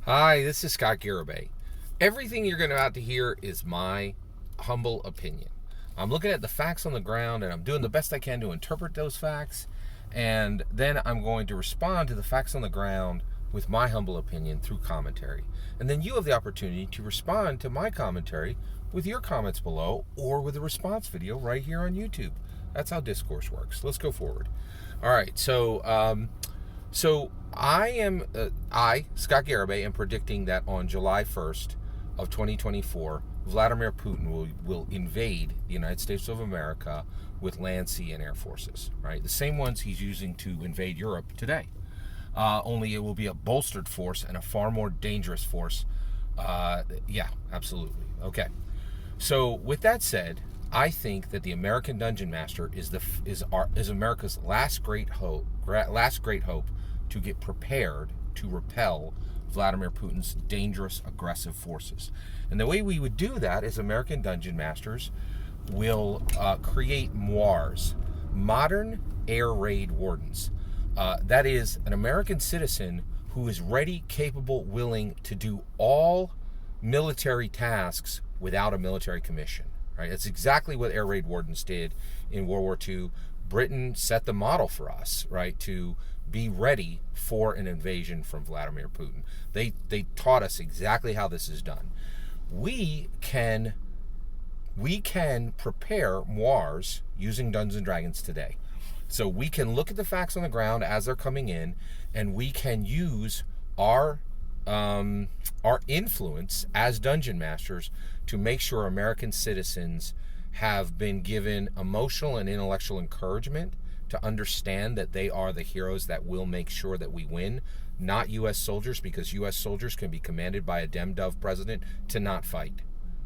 Hi, this is Scott Garibay. Everything you're about to hear is my humble opinion. I'm looking at the facts on the ground and I'm doing the best I can to interpret those facts, and then I'm going to respond to the facts on the ground with my humble opinion through commentary. And then you have the opportunity to respond to my commentary with your comments below or with a response video right here on YouTube. That's how discourse works. Let's go forward. All right, so I, Scott Garibay, am predicting that on July 1st of 2024, Vladimir Putin will invade the United States of America with land, sea, and air forces, right? The same ones he's using to invade Europe today. Only it will be a bolstered force and a far more dangerous force. Yeah, absolutely. Okay. So with that said, I think that the American Dungeon Master is America's last great hope to get prepared to repel Vladimir Putin's dangerous, aggressive forces. And the way we would do that is American Dungeon Masters will create MOIRs, modern air raid wardens. That is an American citizen who is ready, capable, willing to do all military tasks without a military commission. Right? That's exactly what air raid wardens did in World War II. Britain set the model for us, right, to be ready for an invasion from Vladimir Putin. They taught us exactly how this is done. We can prepare MOIRs using Dungeons and Dragons today. So we can look at the facts on the ground as they're coming in, and we can use our influence as dungeon masters to make sure American citizens have been given emotional and intellectual encouragement to understand that they are the heroes that will make sure that we win, not U.S. soldiers, because U.S. soldiers can be commanded by a dem-dov president to not fight,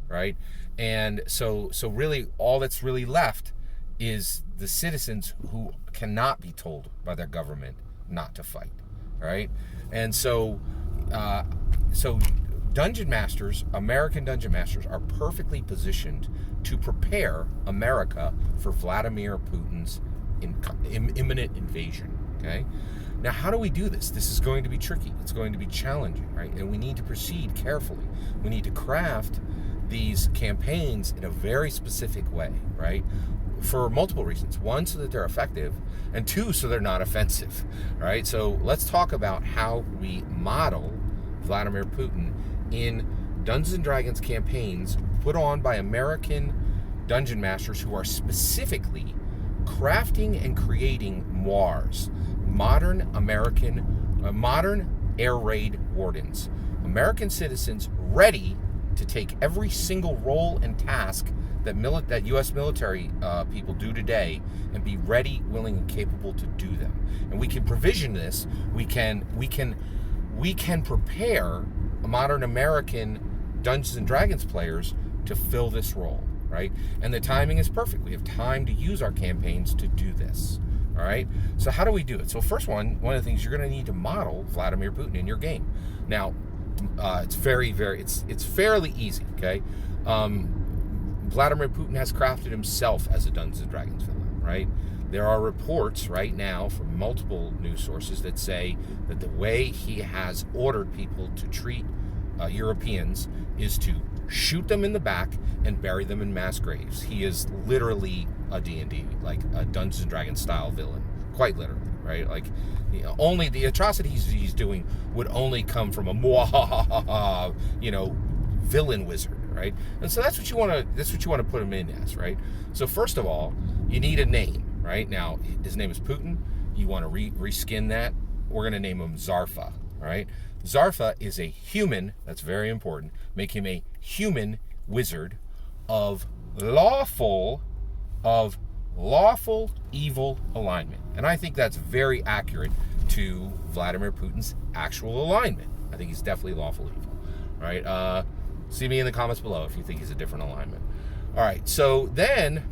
right? And so really all that's really left is the citizens who cannot be told by their government not to fight, right? And so dungeon masters, American dungeon masters, are perfectly positioned to prepare America for Vladimir Putin's imminent invasion. Okay, now how do we do this? This is going to be tricky. It's going to be challenging, right? And we need to proceed carefully. We need to craft these campaigns in a very specific way, right? For multiple reasons. One, so that they're effective, and two, so they're not offensive, right? So let's talk about how we model Vladimir Putin in Dungeons and Dragons campaigns put on by American dungeon masters who are specifically crafting and creating MOIRs, modern air raid wardens, American citizens ready to take every single role and task that U.S. military people do today, and be ready, willing, and capable to do them. And we can provision this. We can prepare modern American Dungeons and Dragons players to fill this role, right? And the timing is perfect. We have time to use our campaigns to do this. All right. So how do we do it? So first one of the things, you're going to need to model Vladimir Putin in your game. Now, it's fairly easy. Okay. Vladimir Putin has crafted himself as a Dungeons and Dragons villain, right? There are reports right now from multiple news sources that say that the way he has ordered people to treat Europeans is to shoot them in the back and bury them in mass graves. He is literally a D&D, like a Dungeons and Dragons style villain, quite literally, right? Like, only the atrocities he's doing would only come from a villain wizard, right? And so that's what you want to put him in as, right? So first of all, you need a name, right? Now his name is Putin. You want to reskin that. We're going to name him Zarfa, right? Zarfa is a human. That's very important. Make him a human wizard of lawful evil alignment. And I think that's very accurate to Vladimir Putin's actual alignment. I think he's definitely lawful evil, right? See me in the comments below if you think he's a different alignment. All right, so then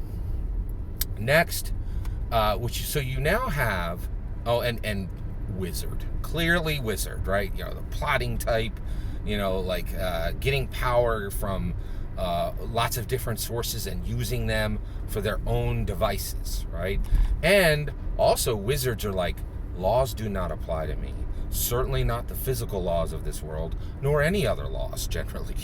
next, so you now have, and wizard, clearly wizard, right? The plotting type, getting power from lots of different sources and using them for their own devices, right? And also wizards are like, laws do not apply to me. certainly not the physical laws of this world, nor any other laws generally,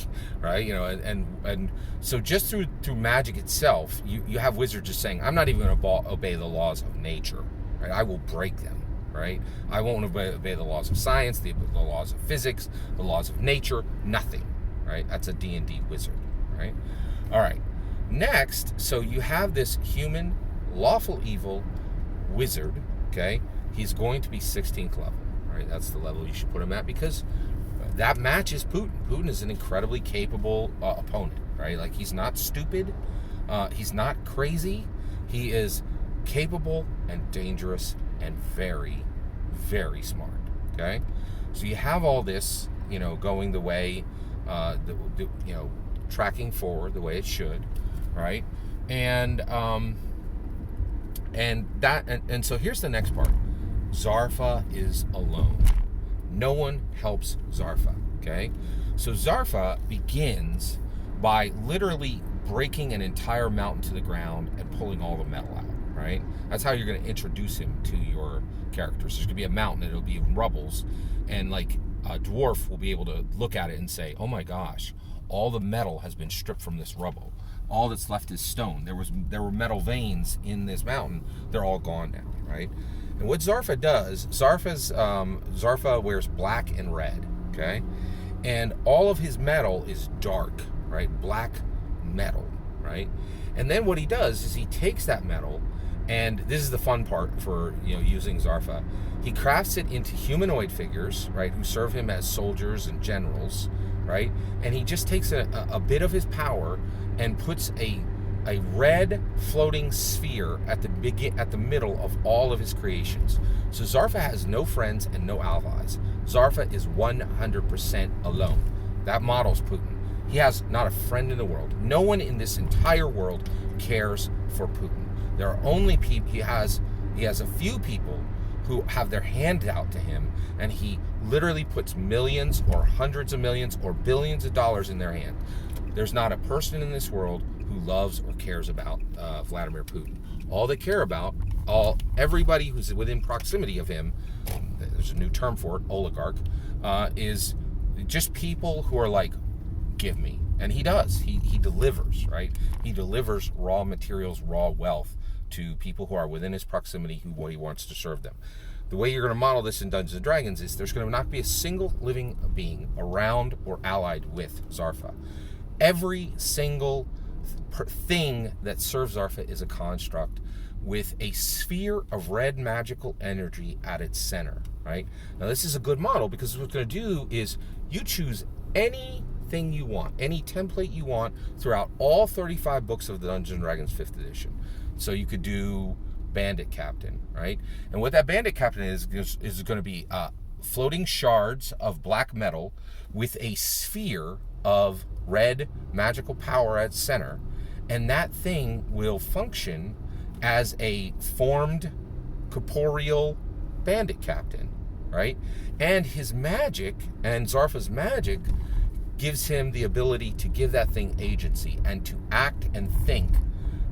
right? You know, and so just through magic itself, you have wizards just saying, I'm not even going to obey the laws of nature, right? I will break them, right? I won't obey the laws of science, the laws of physics, the laws of nature, nothing, right? That's a D&D wizard, right? All right. Next, so you have this human, lawful evil wizard, okay? He's going to be 16th level. Right, that's the level you should put him at, because that matches Putin. Putin is an incredibly capable opponent, right? Like, he's not stupid, he's not crazy, he is capable and dangerous and very, very smart. Okay, so you have all this, you know, going the way, you know, tracking forward the way it should, right? And so here's the next part. Zarfa is alone. No one helps Zarfa, okay? So Zarfa begins by literally breaking an entire mountain to the ground and pulling all the metal out, right? That's how you're going to introduce him to your characters. There's going to be a mountain, and it'll be in rubbles, and like a dwarf will be able to look at it and say, oh my gosh, all the metal has been stripped from this rubble. All that's left is stone. There were metal veins in this mountain. They're all gone now, right? And what Zarfa does, Zarfa wears black and red, okay? And all of his metal is dark, right? Black metal, right? And then what he does is he takes that metal, and this is the fun part for, you know, using Zarfa. He crafts it into humanoid figures, right, who serve him as soldiers and generals, right? And he just takes a bit of his power and puts a red floating sphere at the middle of all of his creations. So Zarfa has no friends and no allies. Zarfa is 100% alone. That models Putin. He has not a friend in the world. No one in this entire world cares for Putin. There are only people. He has a few people who have their hand out to him, and he literally puts millions or hundreds of millions or billions of dollars in their hand. There's not a person in this world who loves or cares about Vladimir Putin. All they care about, everybody who's within proximity of him, there's a new term for it, oligarch, is just people who are like, give me. And he does. He delivers, right? He delivers raw materials, raw wealth to people who are within his proximity who he wants to serve them. The way you're going to model this in Dungeons & Dragons is there's going to not be a single living being around or allied with Zarfa. Every single thing that serves Zarfa is a construct with a sphere of red magical energy at its center, right? Now, this is a good model because what it's going to do is you choose anything you want, any template you want throughout all 35 books of the Dungeons & Dragons 5th edition. So you could do Bandit Captain, right? And what that Bandit Captain is going to be floating shards of black metal with a sphere of red magical power at center, and that thing will function as a formed corporeal bandit captain, right? And his magic, and Zarfa's magic, gives him the ability to give that thing agency and to act and think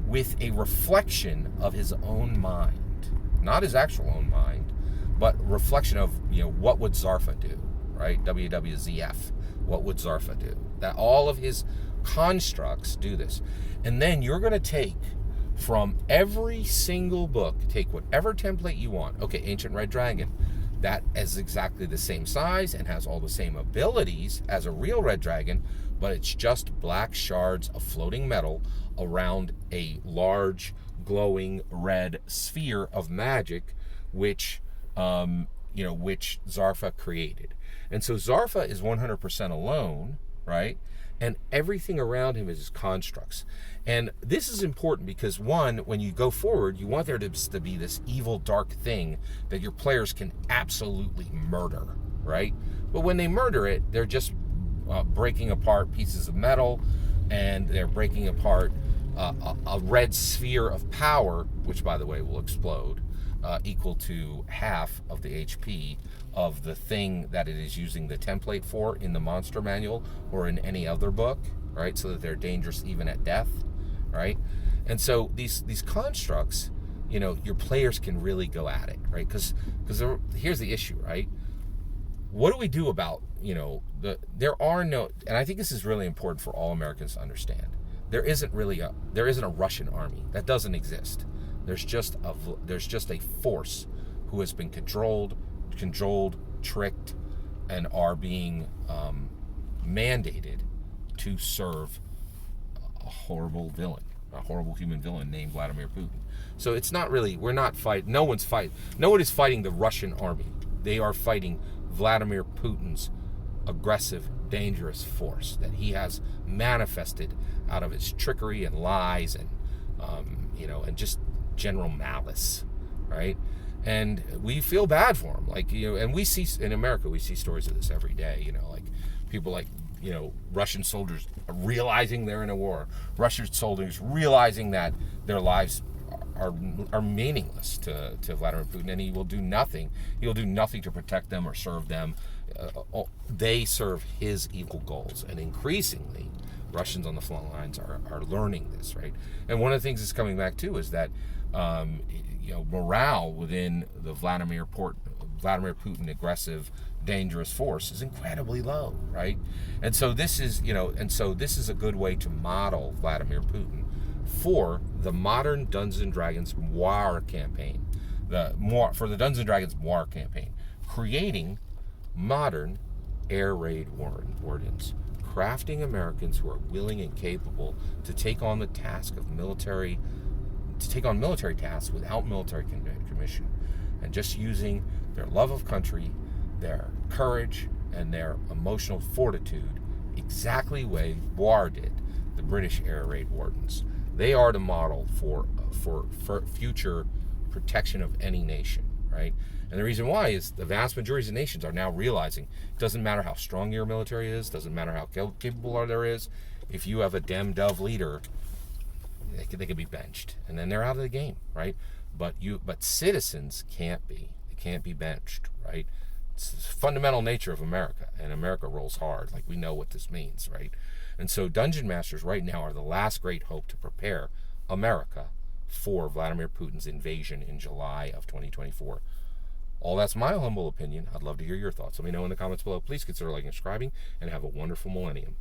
with a reflection of his own mind, not his actual own mind, but reflection of, you know, what would Zarfa do, right? WWZF. What would Zarfa do? That all of his constructs do this. And then you're going to take from every single book, take whatever template you want. Okay, Ancient Red Dragon. That is exactly the same size and has all the same abilities as a real red dragon, but it's just black shards of floating metal around a large, glowing red sphere of magic, which Zarfa created. And so Zarfa is 100% alone, right? And everything around him is constructs. And this is important because, one, when you go forward, you want there to be this evil, dark thing that your players can absolutely murder, right? But when they murder it, they're just breaking apart pieces of metal, and they're breaking apart a red sphere of power, which, by the way, will explode, equal to half of the HP of the thing that it is using the template for in the monster manual or in any other book, right? So that they're dangerous even at death, right? And so these constructs, you know, your players can really go at it, right? Because here's the issue, right? what do we do about, there are no, and I think this is really important for all Americans to understand. There isn't a Russian army. That doesn't exist. There's just a force who has been controlled, tricked, and are being mandated to serve a horrible human villain named Vladimir Putin. So it's not really, no one is fighting the Russian army. They are fighting Vladimir Putin's aggressive, dangerous force that he has manifested out of his trickery and lies and and just general malice, right? And we feel bad for him, and we see in America, we see stories of this every day, like people Russian soldiers realizing they're in a war, Russian soldiers realizing that their lives are meaningless to Vladimir Putin, and he will do nothing. He'll do nothing to protect them or serve them. They serve his evil goals, and increasingly, Russians on the front lines are learning this, right? And one of the things that's coming back too is that morale within the Vladimir Putin aggressive, dangerous force is incredibly low, right? And so this is a good way to model Vladimir Putin for the modern Dungeons and Dragons war campaign, for the Dungeons and Dragons war campaign, creating modern air raid wardens, crafting Americans who are willing and capable to take on military tasks without military commission, and just using their love of country, their courage, and their emotional fortitude, exactly the way War did, the British air raid wardens. They are the model for future protection of any nation, right? And the reason why is the vast majority of nations are now realizing it doesn't matter how strong your military is, doesn't matter how capable there is, if you have a damn dove leader, they can be benched, and then they're out of the game, right? But citizens can't be. They can't be benched, right? It's the fundamental nature of America, and America rolls hard. We know what this means, right? And so Dungeon Masters right now are the last great hope to prepare America for Vladimir Putin's invasion in July of 2024. All that's my humble opinion. I'd love to hear your thoughts. Let me know in the comments below. Please consider liking and subscribing, and have a wonderful millennium.